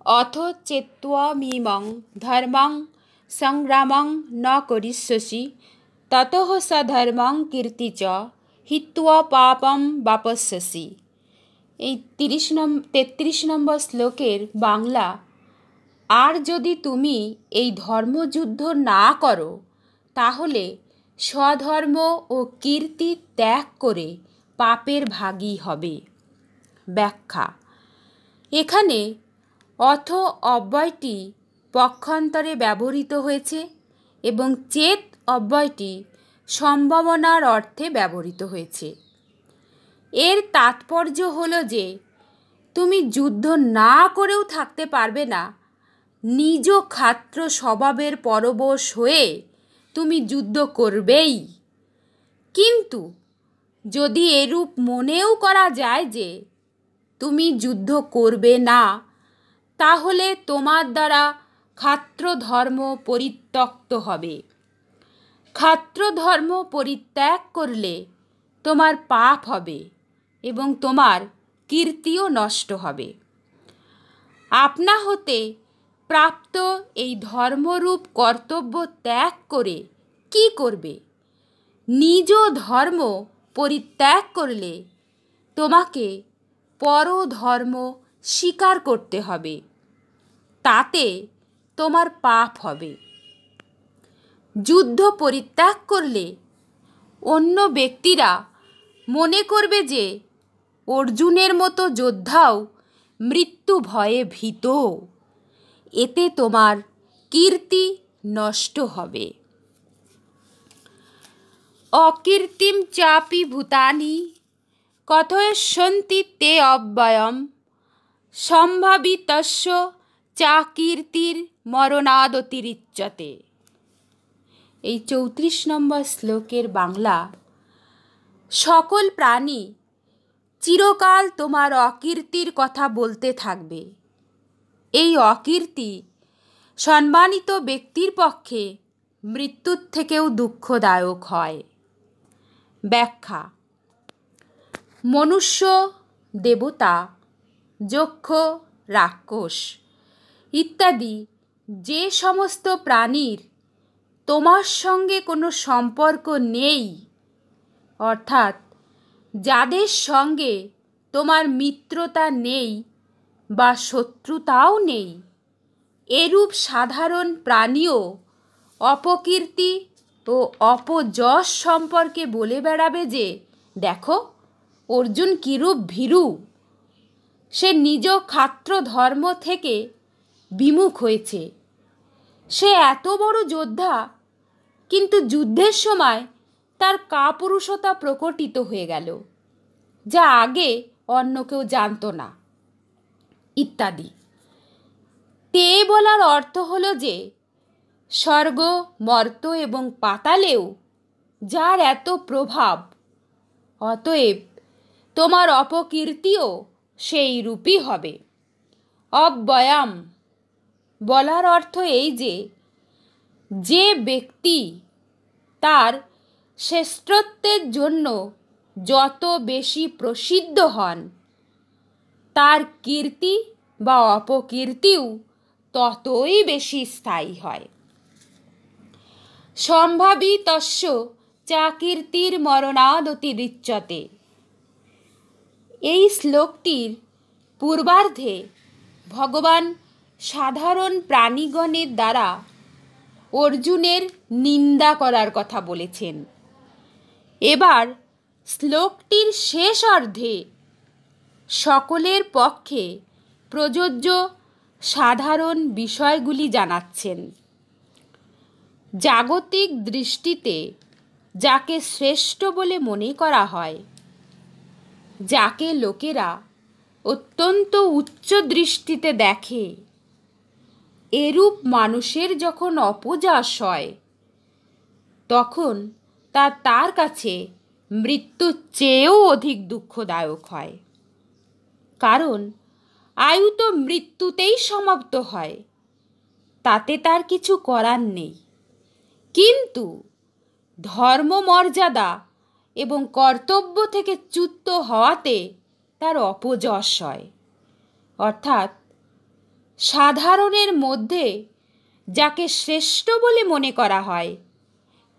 অথ চেত্ত্বমিমং ধর্মং সংগ্রামং ন করিষ্যসি ততঃ সধর্মং কীর্তি চ হিত্বা পাপম বাপস্যসি। এই 33 নম্বর শ্লোকের বাংলা: আর যদি তুমি এই ধর্মযুদ্ধ না করো তাহলে স্বধর্ম ও কীর্তি ত্যাগ করে পাপের ভাগী হবে। ব্যাখ্যা: এখানে অথ অব্যয়টি পক্ষান্তরে ব্যবহৃত হয়েছে এবং চেত অব্যয়টি সম্ভাবনার অর্থে ব্যবহৃত হয়েছে। এর তাৎপর্য হলো যে তুমি যুদ্ধ না করেও থাকতে পারবে না, নিজ ক্ষাত্র স্বভাবের পরবশ হয়ে তুমি যুদ্ধ করবেই। কিন্তু যদি এরূপ মনেও করা যায় যে তুমি যুদ্ধ করবে না, তাহলে তোমার দ্বারা ক্ষাত্র ধর্ম পরিত্যক্ত হবে। ক্ষাত্র ধর্ম পরিত্যাগ করলে তোমার পাপ হবে এবং তোমার কীর্তিও নষ্ট হবে। আপনা হতে প্রাপ্ত এই ধর্মরূপ কর্তব্য ত্যাগ করে কি করবে? নিজ ধর্ম পরিত্যাগ করলে তোমাকে পরধর্ম স্বীকার করতে হবে, তাতে তোমার পাপ হবে। যুদ্ধ পরিত্যাগ করলে অন্য ব্যক্তিরা মনে করবে যে অর্জুনের মতো যোদ্ধাও মৃত্যু ভয়ে ভীত। এতে তোমার কীর্তি নষ্ট হবে। অকীর্তিম চাপি ভূতানি কথয়স্যন্তি তে অব্যয়ম সম্ভাবিতস্য চা কীর্তির মরণাদতিরিচ্যতে। এই 34 নম্বর শ্লোকের বাংলা: সকল প্রাণী চিরকাল তোমার অকীর্তির কথা বলতে থাকবে। এই অকীর্তি সম্মানিত ব্যক্তির পক্ষে মৃত্যুর থেকেও দুঃখদায়ক হয়। ব্যাখ্যা: মনুষ্য, দেবতা, যক্ষ, রাক্ষস ইত্যাদি যে সমস্ত প্রাণীর তোমার সঙ্গে কোনো সম্পর্ক নেই, অর্থাৎ যাদের সঙ্গে তোমার মিত্রতা নেই বা শত্রুতাও নেই, এরূপ সাধারণ প্রাণীও অপকীর্তি ও অপযশ সম্পর্কে বলে বেড়াবে যে দেখো অর্জুন কিরূপ ভীরু, সে নিজ ক্ষাত্র ধর্ম থেকে বিমুখ হয়েছে, সে এত বড় যোদ্ধা কিন্তু যুদ্ধের সময় তার কাপুরুষতা প্রকটিত হয়ে গেল, যা আগে অন্য কেউ জানতো না, ইত্যাদি। তে বলার অর্থ হলো যে স্বর্গ, মর্ত এবং পাতালেও যার এত প্রভাব, অতএব তোমার অপকীর্তিও সেই রূপই হবে। অব্যয়াম বলার অর্থ এই যে যে ব্যক্তি তার শ্রেষ্ঠত্বের জন্য যত বেশি প্রসিদ্ধ হন, তার কীর্তি বা অপকীর্তিও ততই বেশি স্থায়ী হয়। সম্ভাবিতস্য চা কীর্তির মরণাদতিরিচ্যতে। এই শ্লোকটির পূর্বার্ধে ভগবান সাধারণ প্রাণীগণের দ্বারা অর্জুনের নিন্দা করার কথা বলেছেন। এবার শ্লোকটির শেষ অর্ধে সকলের পক্ষে প্রযোজ্য সাধারণ বিষয়গুলি জানাচ্ছেন। জাগতিক দৃষ্টিতে যাকে শ্রেষ্ঠ বলে মনে করা হয়, যাকে লোকেরা অত্যন্ত উচ্চ দৃষ্টিতে দেখে, এরূপ মানুষের যখন অপযশ হয় তখন তা তার কাছে মৃত্যুর চেয়েও অধিক দুঃখদায়ক হয়। কারণ আয়ু তো মৃত্যুতেই সমাপ্ত হয়, তাতে তার কিছু করার নেই। কিন্তু ধর্মমর্যাদা এবং কর্তব্য থেকে চ্যুত হওয়াতে তার অপযশ হয়, অর্থাৎ সাধারণের মধ্যে যাকে শ্রেষ্ঠ বলে মনে করা হয়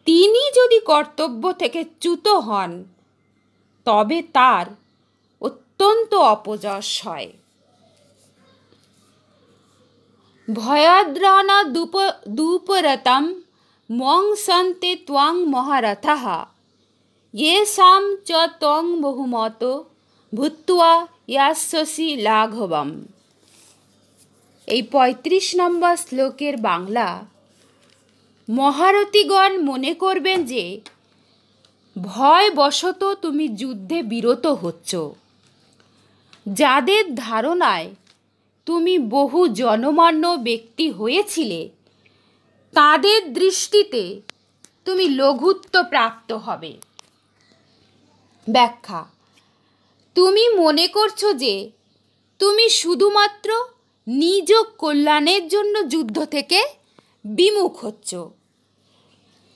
তিনি যদি কর্তব্য থেকে চ্যুত হন তবে তার অত্যন্ত অপযশ হয়। ভয়াদ্রান দুপরতম মং সন্তে ত্বং মহারথঃ येषां च त्वं बहुमतो ভূত্বা ইয়াস্যসি লাঘবম। এই ৩৫ নম্বর শ্লোকের বাংলা, মহারথীগণ মনে করবেন যে ভয়বশত তুমি যুদ্ধে বিরত হচ্ছ, যাদের ধারণায় তুমি বহু জনমান্য ব্যক্তি হয়েছিলে তাদের দৃষ্টিতে তুমি লঘুত্ব প্রাপ্ত হবে। ব্যাখ্যা: তুমি মনে করছো যে তুমি শুধুমাত্র নিজ কল্যাণের জন্য যুদ্ধ থেকে বিমুখ হচ্ছ,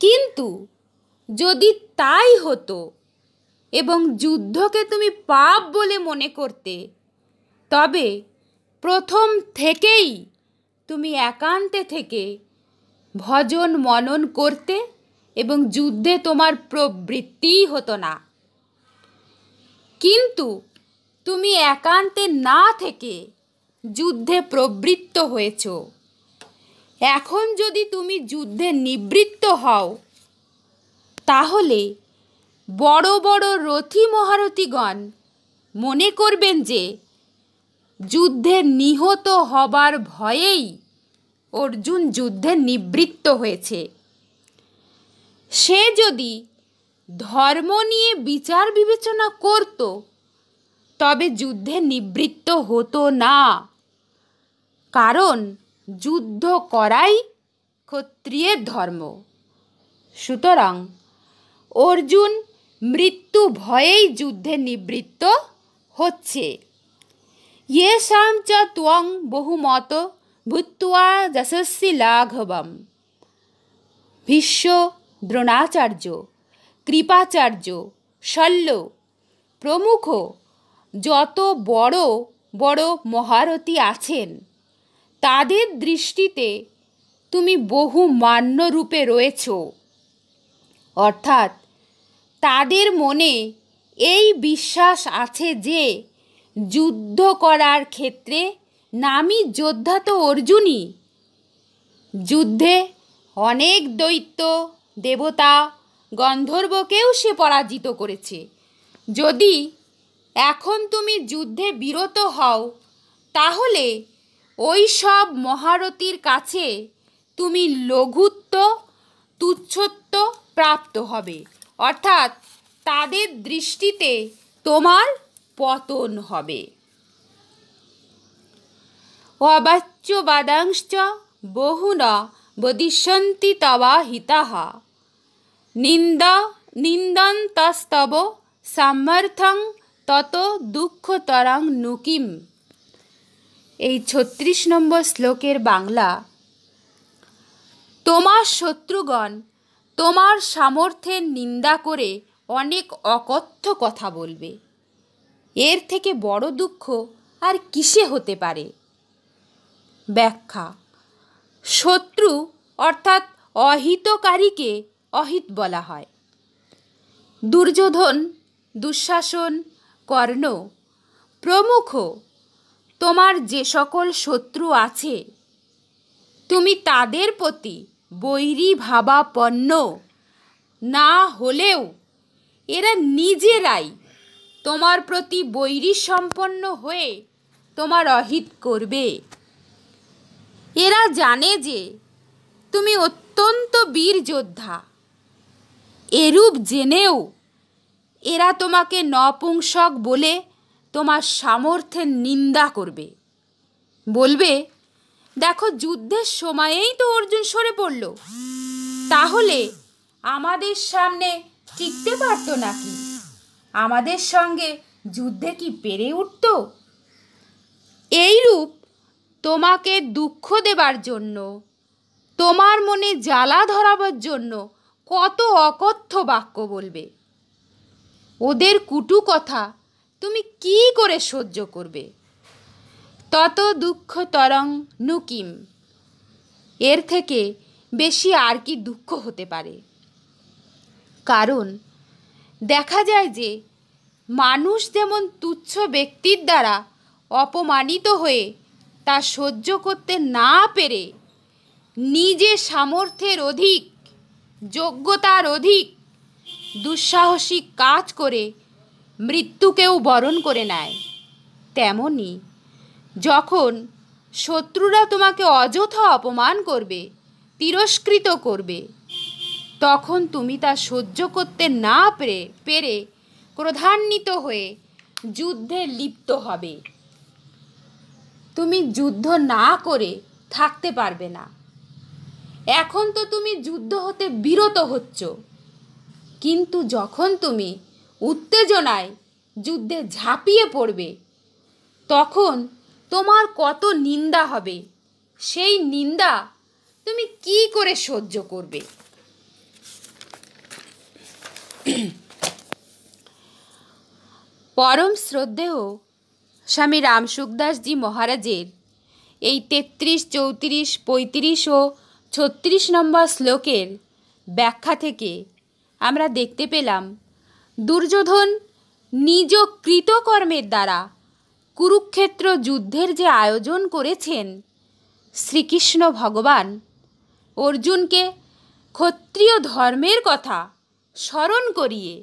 কিন্তু যদি তাই হতো এবং যুদ্ধকে তুমি পাপ বলে মনে করতে, তবে প্রথম থেকেই তুমি একান্তে থেকে ভজন মনন করতে এবং যুদ্ধে তোমার প্রবৃত্তিই হতো না। কিন্তু তুমি একান্তে না থেকে যুদ্ধে প্রবৃত্ত হয়েছ। এখন যদি তুমি যুদ্ধে নিবৃত্ত হও, তাহলে বড় বড় রথী মহারথীগণ মনে করবেন যে যুদ্ধে নিহত হবার ভয়েই অর্জুন যুদ্ধে নিবৃত্ত হয়েছে। সে যদি ধর্ম নিয়ে বিচার বিবেচনা করত তবে যুদ্ধে নিবৃত্ত হতো না, কারণ যুদ্ধ করাই ক্ষত্রিয়ের ধর্ম। সুতরাং অর্জুন মৃত্যু ভয়েই যুদ্ধে নিবৃত্ত হচ্ছে। येषां च त्वं बहुमतो ভূত্বা যশস্বি লাঘবম। ভীষ্ম, দ্রোণাচার্য, কৃপাচার্য, শল্য প্রমুখ যত বড় বড় মহারথী আছেন তাদের দৃষ্টিতে তুমি বহু মান্য রূপে রয়েছ, অর্থাৎ তাদের মনে এই বিশ্বাস আছে যে যুদ্ধ করার ক্ষেত্রে নামী যোদ্ধা তো অর্জুনই। যুদ্ধে অনেক দৈত্য, দেবতা, গন্ধর্বকেও সে পরাজিত করেছে। যদি এখন তুমি যুদ্ধে বিরত হও, তাহলে ওই সব মহারথীর কাছে তুমি লঘুত্ব, তুচ্ছত্ব প্রাপ্ত হবে, অর্থাৎ তাদের দৃষ্টিতে তোমার পতন হবে। অবাচ্যবাদাংশ্চ বহুনা বদিষ্যন্তি তবা হিতাঃ নিন্দন্তস্তব সামর্থ্যং তত দুঃখতরং নুকিম। এই ৩৬ নম্বর শ্লোকের বাংলা, তোমার শত্রুগণ তোমার সামর্থ্যের নিন্দা করে অনেক অকথ্য কথা বলবে, এর থেকে বড় দুঃখ আর কিসে হতে পারে? ব্যাখ্যা: শত্রু অর্থাৎ অহিতকারীকে অহিত বলা হয়। দুর্যোধন, দুঃশাসন, কর্ণ প্রমুখ তোমার যে সকল শত্রু আছে, তুমি তাদের প্রতি বৈরী ভাবাপন্ন না হলেও এরা নিজেরাই তোমার প্রতি বৈরী সম্পন্ন হয়ে তোমার অহিত করবে। এরা জানে যে তুমি অত্যন্ত বীর যোদ্ধা, এরূপ জেনেও এরা তোমাকে নপুংসক বলে তোমার সামর্থ্যের নিন্দা করবে। বলবে, দেখো যুদ্ধের সময়েই তো অর্জুন সরে পড়ল, তাহলে আমাদের সামনে টিকতে পারত নাকি? আমাদের সঙ্গে যুদ্ধে কি পেরে উঠত? এইরূপ তোমাকে দুঃখ দেবার জন্য, তোমার মনে জ্বালা ধরাবার জন্য কত অকথ্য বাক্য বলবে। ওদের কুটু কথা তুমি কি করে সহ্য করবে? তত দুঃখ তরং নুকিম। এর থেকে বেশি আর কি দুঃখ হতে পারে? কারণ দেখা যায় যে মানুষ যেমন তুচ্ছ ব্যক্তির দ্বারা অপমানিত হয়ে তা সহ্য করতে না পেরে নিজে সামর্থ্যের অধিক, যোগ্যতার অধিক দুঃসাহসিক কাজ করে মৃত্যুকেও বরণ করে নেয়, তেমনি যখন শত্রুরা তোমাকে অযথা অপমান করবে, তিরস্কৃত করবে, তখন তুমি তা সহ্য করতে না পেরে ক্রোধান্বিত হয়ে যুদ্ধে লিপ্ত হবে। তুমি যুদ্ধ না করে থাকতে পারবে না। এখন তো তুমি যুদ্ধ হতে বিরত হচ্ছ, কিন্তু যখন তুমি উত্তেজনায় যুদ্ধে ঝাঁপিয়ে পড়বে, তখন তোমার কত নিন্দা হবে, সেই নিন্দা তুমি কি করে সহ্য করবে? পরম শ্রদ্ধেয় স্বামী রামসুখদাসজি মহারাজের এই 33, 34, 35 ও 36 নম্বর শ্লোকের ব্যাখ্যা থেকে আমরা দেখতে পেলাম দুর্যোধন নিজ কৃতকর্মের দ্বারা কুরুক্ষেত্র যুদ্ধের যে আয়োজন করেছেন, শ্রীকৃষ্ণ ভগবান অর্জুনকে ক্ষত্রিয় ধর্মের কথা স্মরণ করিয়ে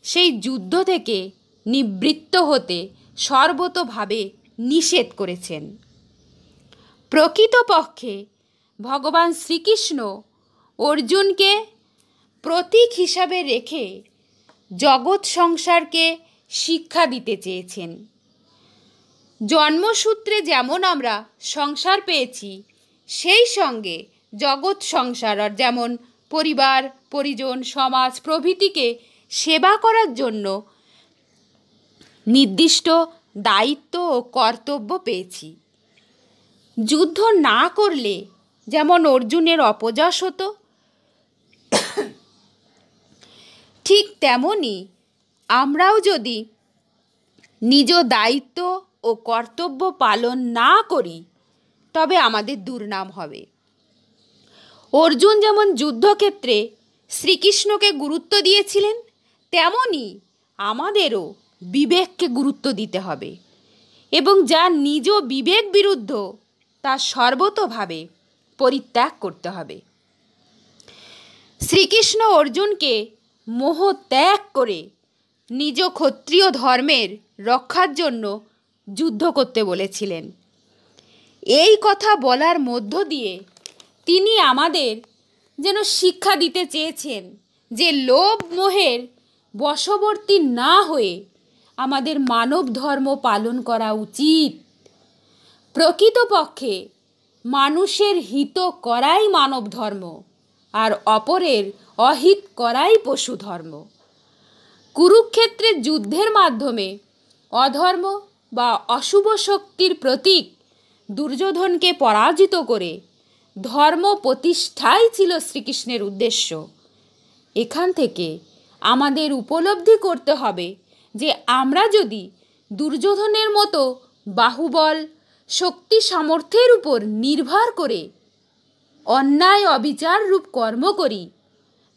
সেই যুদ্ধ থেকে নিবৃত্ত হতে সর্বতোভাবে নিষেধ করেছেন। প্রকৃতপক্ষে ভগবান শ্রীকৃষ্ণ অর্জুনকে প্রতীক হিসাবে রেখে জগৎ সংসারকে শিক্ষা দিতে চেয়েছেন। জন্মসূত্রে যেমন আমরা সংসার পেয়েছি, সেই সঙ্গে জগৎ সংসার যেমন পরিবার, পরিজন, সমাজ প্রভৃতিকে সেবা করার জন্য নির্দিষ্ট দায়িত্ব ও কর্তব্য পেয়েছি। যুদ্ধ না করলে যেমন অর্জুনের অপযশ হতো, ঠিক তেমনি আমরাও যদি নিজ দায়িত্ব ও কর্তব্য পালন না করি, তবে আমাদের দুর্নাম হবে। অর্জুন যেমন যুদ্ধক্ষেত্রে শ্রীকৃষ্ণকে গুরুত্ব দিয়েছিলেন, তেমনি আমাদেরও বিবেককে গুরুত্ব দিতে হবে এবং যা নিজ বিবেক বিরুদ্ধ তা সর্বতোভাবে পরিত্যাগ করতে হবে। শ্রীকৃষ্ণ অর্জুনকে মোহ ত্যাগ করে নিজ ক্ষত্রিয় ধর্মের রক্ষার জন্য যুদ্ধ করতে বলেছিলেন। এই কথা বলার মধ্য দিয়ে তিনি আমাদের যেন শিক্ষা দিতে চেয়েছেন যে লোভ মোহের বশবর্তী না হয়ে আমাদের মানব ধর্ম পালন করা উচিত। প্রকৃতপক্ষে মানুষের হিত করাই মানব ধর্ম, আর অপরের অহিত করাই পশু ধর্ম। কুরুক্ষেত্রের যুদ্ধের মাধ্যমে অধর্ম বা অশুভ শক্তির প্রতীক দুর্যোধনকে পরাজিত করে ধর্ম প্রতিষ্ঠাই ছিল শ্রীকৃষ্ণের উদ্দেশ্য। এখান থেকে আমাদের উপলব্ধি করতে হবে যে আমরা যদি দুর্যোধনের মতো বাহুবল, শক্তি, সামর্থ্যের উপর নির্ভর করে অন্যায় অবিচার রূপ কর্ম করি,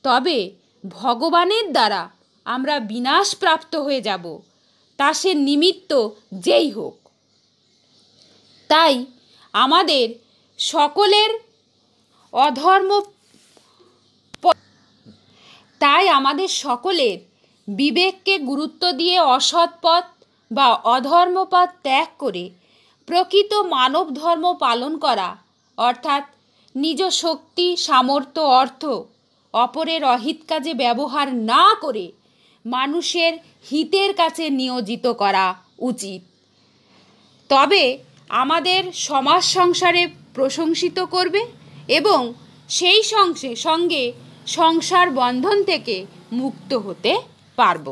তবে ভগবানের দ্বারা আমরা বিনাশপ্রাপ্ত হয়ে যাব, তা সে নিমিত্ত যেই হোক। তাই আমাদের সকলের বিবেককে গুরুত্ব দিয়ে অসৎ পথ বা অধর্মপথ ত্যাগ করে প্রকৃত মানব ধর্ম পালন করা, অর্থাৎ নিজ শক্তি, সামর্থ্য, অর্থ অপরের অহিত কাজে ব্যবহার না করে মানুষের হিতের কাছে নিয়োজিত করা উচিত। তবে আমাদের সমাজ সংসারে প্রশংসিত করবে এবং সেই সঙ্গে সংসার বন্ধন থেকে মুক্ত হতে পারব।